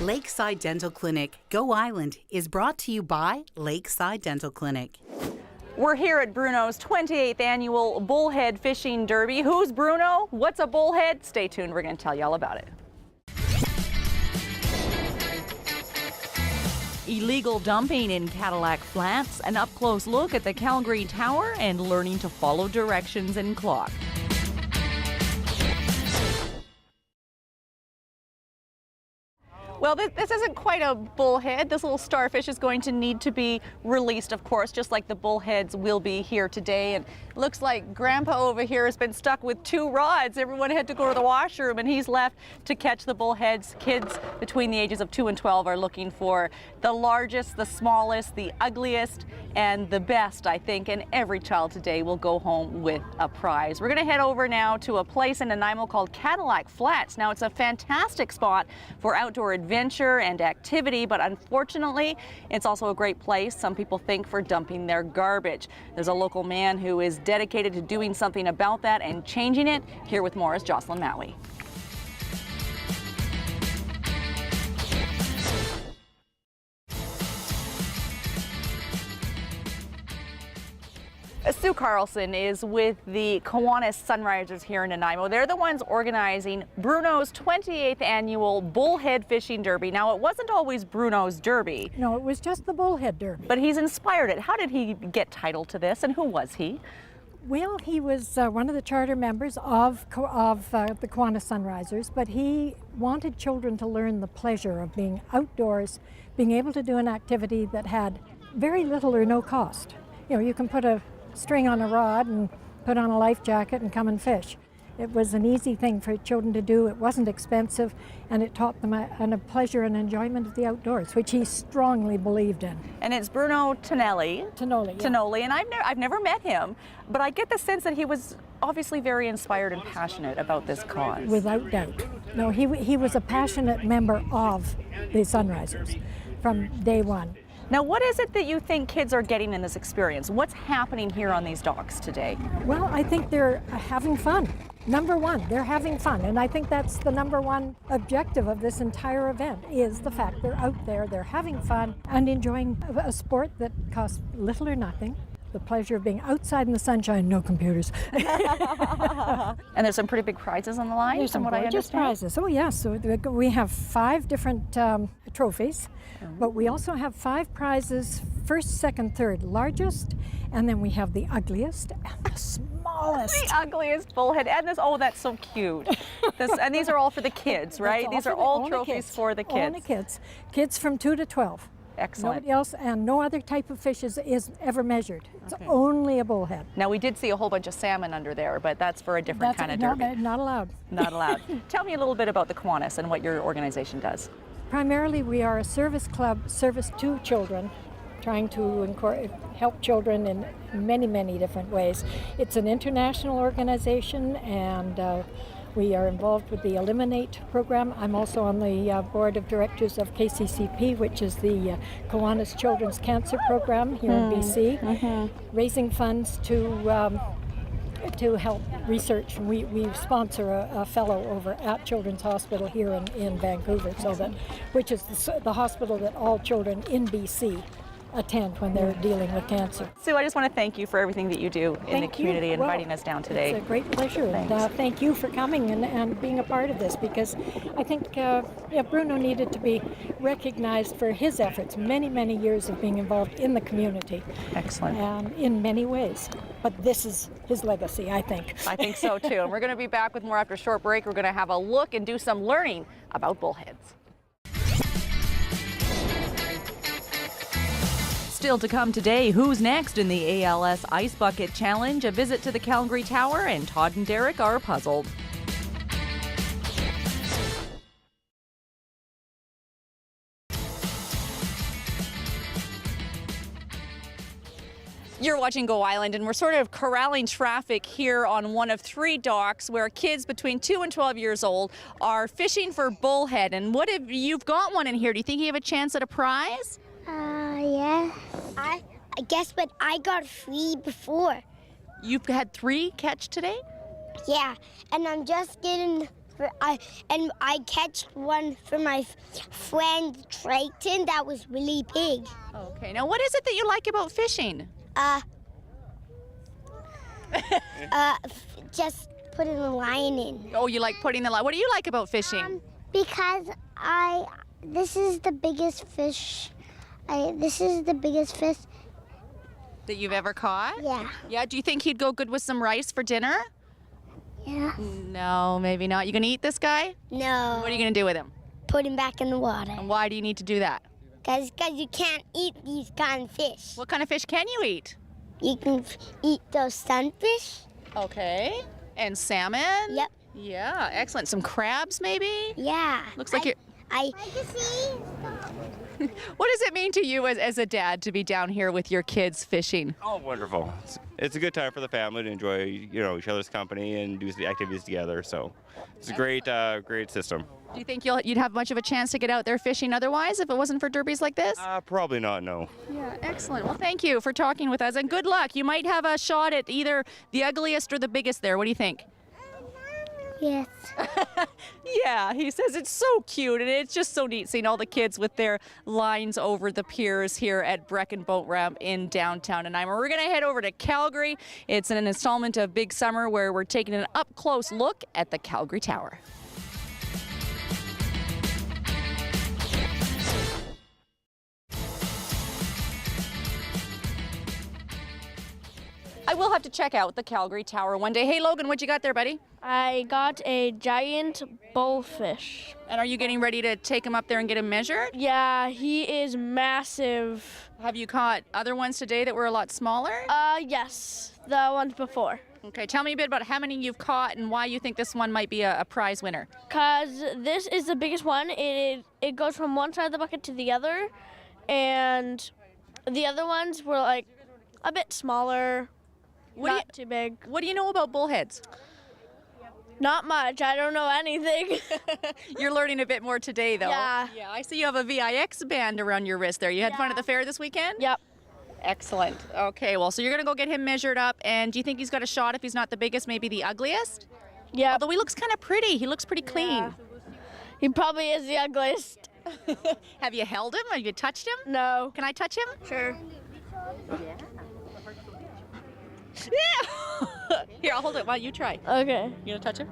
Lakeside Dental Clinic, Go Island, is brought to you by Lakeside Dental Clinic. We're here at Bruno's 28th annual Bullhead Fishing Derby. Who's Bruno? What's a bullhead? Stay tuned, we're going to tell you all about it. Illegal dumping in Cadillac Flats, an up-close look at the Calgary Tower, and learning to follow directions in clock. Well, this isn't quite a bullhead. This little starfish is going to need to be released, of course, just like the bullheads will be here today. And it looks like Grandpa over here has been stuck with 2 rods. Everyone had to go to the washroom, and he's left to catch the bullheads. Kids between the ages of 2 and 12 are looking for the largest, the smallest, the ugliest, and the best, I think. And every child today will go home with a prize. We're going to head over now to a place in Nanaimo called Cadillac Flats. Now, it's a fantastic spot for outdoor adventure and activity, but unfortunately, it's also a great place, some people think, for dumping their garbage. There's a local man who is dedicated to doing something about that and changing it. Here with more is Jocelyn Maui. Sue Carlson is with the Kiwanis Sunrisers here in Nanaimo. They're the ones organizing Bruno's 28th annual Bullhead Fishing Derby. Now, it wasn't always Bruno's Derby. No, it was just the Bullhead Derby. But he's inspired it. How did he get title to this, and who was he? Well, he was one of the charter members of the Kiwanis Sunrisers, but he wanted children to learn the pleasure of being outdoors, being able to do an activity that had very little or no cost. You know, you can put a string on a rod and put on a life jacket and come and fish. It was an easy thing for children to do. It wasn't expensive, and it taught them a pleasure and enjoyment of the outdoors, which he strongly believed in. And it's Bruno Tonelli. Tonoli, yeah. Tonoli, and I've never met him, but I get the sense that he was obviously very inspired and passionate about this cause. Without doubt. No, he was a passionate member of the Sunrisers from day one. Now, what is it that you think kids are getting in this experience? What's happening here on these docks today? Well, I think they're having fun. Number one, they're having fun. And I think that's the number one objective of this entire event, is the fact they're out there, they're having fun and enjoying a sport that costs little or nothing. The pleasure of being outside in the sunshine, no computers. And there's some pretty big prizes on the line, There's some gorgeous prizes. Oh yes, so we have 5 different trophies, but we also have 5 prizes, first, second, third largest, and then we have the ugliest and the smallest. The ugliest bullhead, and this, oh, that's so cute. And these are all for the kids, right? These are all trophies for the kids. Only kids. Kids from 2 to 12. Excellent. Nobody else, and no other type of fish is ever measured. It's only a bullhead. Now, we did see a whole bunch of salmon under there, but that's for a different kind of derby. Not allowed. Not allowed. Tell me a little bit about the Kiwanis and what your organization does. Primarily, we are a service club, service to children, trying to help children in many, many different ways. It's an international organization, and we are involved with the Eliminate program. I'm also on the board of directors of KCCP, which is the Kiwanis Children's Cancer Program here in BC, raising funds to help research. We sponsor a fellow over at Children's Hospital here in Vancouver, which is the hospital that all children in BC attend when they're dealing with cancer. Sue, I just want to thank you for everything that you do in the community, inviting us down today. It's a great pleasure, and thank you for coming and being a part of this, because I think Bruno needed to be recognized for his efforts, many, many years of being involved in the community. Excellent. In many ways. But this is his legacy, I think. I think so too. And we're going to be back with more after a short break. We're going to have a look and do some learning about bullheads. Still to come today, who's next in the ALS Ice Bucket Challenge, a visit to the Calgary Tower, and Todd and Derek are puzzled. You're watching Go Island, and we're sort of corralling traffic here on one of 3 docks where kids between 2 and 12 years old are fishing for bullhead. And what if you've got one in here? Do you think you have a chance at a prize? Yeah. I guess, but I got 3 before. You've had 3 catch today? Yeah, and I'm just getting I catch one for my friend Triton that was really big. Okay, now what is it that you like about fishing? Just putting the line in. Oh, you like putting the line. What do you like about fishing? Because this is the biggest fish. This is the biggest fish. That you've ever caught? Yeah. Yeah, do you think he'd go good with some rice for dinner? Yeah. No, maybe not. You gonna eat this guy? No. What are you gonna do with him? Put him back in the water. And why do you need to do that? Because you can't eat these kind of fish. What kind of fish can you eat? You can eat those sunfish. Okay. And salmon? Yep. Yeah, excellent. Some crabs, maybe? Yeah. Looks like you're... I What does it mean to you as a dad to be down here with your kids fishing? Oh, wonderful. It's a good time for the family to enjoy, each other's company and do the activities together. So it's a great system. Do you think you'd have much of a chance to get out there fishing otherwise if it wasn't for derbies like this? Probably not, no. Yeah, excellent. Well, thank you for talking with us, and good luck. You might have a shot at either the ugliest or the biggest there. What do you think? Yes. Yeah, he says it's so cute, and it's just so neat seeing all the kids with their lines over the piers here at Brecken Boat Ramp in downtown Nanaimo. We're going to head over to Calgary. It's an installment of Big Summer where we're taking an up-close look at the Calgary Tower. I will have to check out the Calgary Tower one day. Hey, Logan, what you got there, buddy? I got a giant bullfish. And are you getting ready to take him up there and get him measured? Yeah, he is massive. Have you caught other ones today that were a lot smaller? Yes, the ones before. Okay, tell me a bit about how many you've caught and why you think this one might be a prize winner. Cause this is the biggest one. It goes from one side of the bucket to the other, and the other ones were like a bit smaller, not too big. What do you know about bullheads? Not much. I don't know anything. You're learning a bit more today, though. Yeah. Yeah, I see you have a VIX band around your wrist there. You had fun at the fair this weekend? Yep. Excellent. Okay, well, so you're going to go get him measured up, and do you think he's got a shot if he's not the biggest, maybe the ugliest? Yeah. Although he looks kind of pretty. He looks pretty clean. Yeah. He probably is the ugliest. Have you held him? Have you touched him? No. Can I touch him? Sure. Yeah. Here, I'll hold it while you try. Okay. You gonna touch him?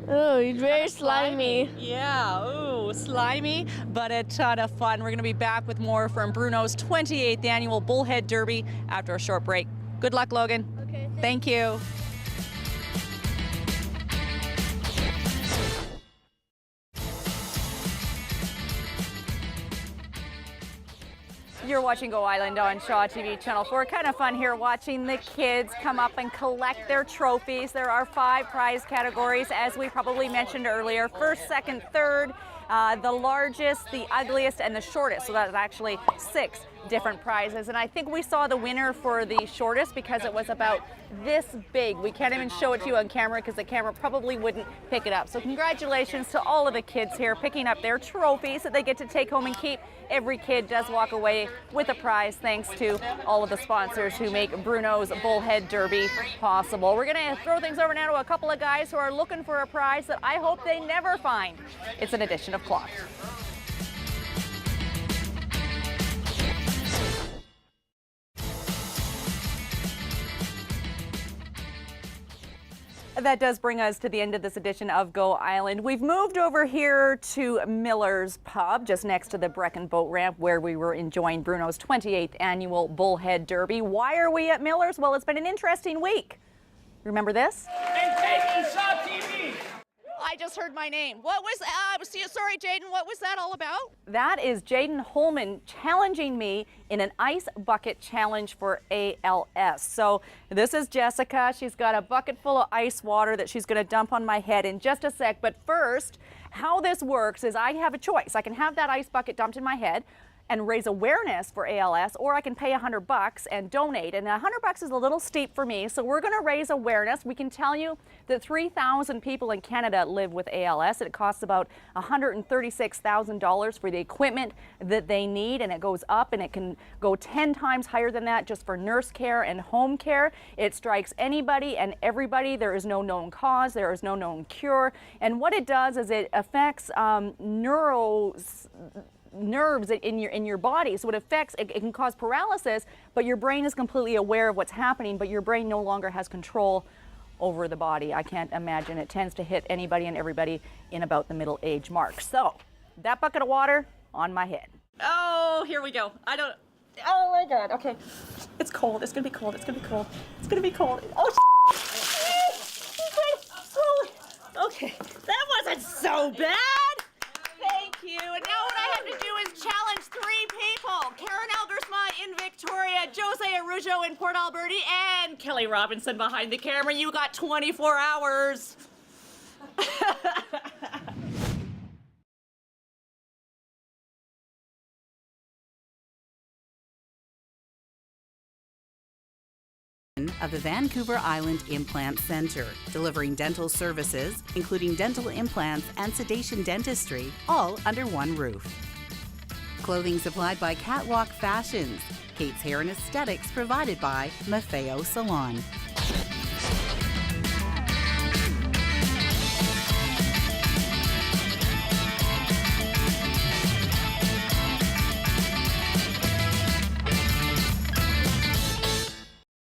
Oh, he's very slimy. Yeah, ooh, slimy, but a ton of fun. We're gonna be back with more from Bruno's 28th annual Bullhead Derby after a short break. Good luck, Logan. Okay. Thank you. You're watching Go Island on Shaw TV Channel 4. Kind of fun here watching the kids come up and collect their trophies. There are 5 prize categories, as we probably mentioned earlier. First, second, third, the largest, the ugliest, and the shortest. So that's actually 6 different prizes. And I think we saw the winner for the shortest because it was about this big. We can't even show it to you on camera because the camera probably wouldn't pick it up. So congratulations to all of the kids here picking up their trophies that they get to take home and keep. Every kid does walk away with a prize thanks to all of the sponsors who make Bruno's Bullhead Derby possible. We're going to throw things over now to a couple of guys who are looking for a prize that I hope they never find. It's an edition of Clock. That does bring us to the end of this edition of Go Island. We've moved over here to Miller's Pub, just next to the Brecken Boat Ramp, where we were enjoying Bruno's 28th annual Bullhead Derby. Why are we at Miller's? Well, it's been an interesting week. Remember this? And taking Shaw TV. I just heard my name. What was sorry, Jaden, what was that all about? That is Jaden Holman challenging me in an ice bucket challenge for ALS. So this is Jessica. She's got a bucket full of ice water that she's going to dump on my head in just a sec. But first, how this works is I have a choice. I can have that ice bucket dumped in my head. and raise awareness for ALS, or I can pay $100 and donate. And $100 is a little steep for me, so we're going to raise awareness. We can tell you that 3,000 people in Canada live with ALS. It costs about $136,000 for the equipment that they need, and it goes up, and it can go 10 times higher than that just for nurse care and home care. It strikes anybody and everybody. There is no known cause. There is no known cure. And what it does is it affects nerves in your body. So it can cause paralysis, but your brain is completely aware of what's happening, but your brain no longer has control over the body. I can't imagine. It tends to hit anybody and everybody in about the middle age mark. So that bucket of water on my head. Oh, here we go. Oh my God. Okay. It's cold. It's gonna be cold. It's gonna be cold. It's gonna be cold. Oh, okay. That wasn't so bad. Thank you. And now what I have to do is challenge 3 people. Karen Algersma in Victoria, Jose Arujo in Port Alberta, and Kelly Robinson behind the camera. You got 24 hours. Of the Vancouver Island Implant Centre, delivering dental services, including dental implants and sedation dentistry, all under one roof. Clothing supplied by Catwalk Fashions. Kate's Hair and Aesthetics provided by Maffeo Salon.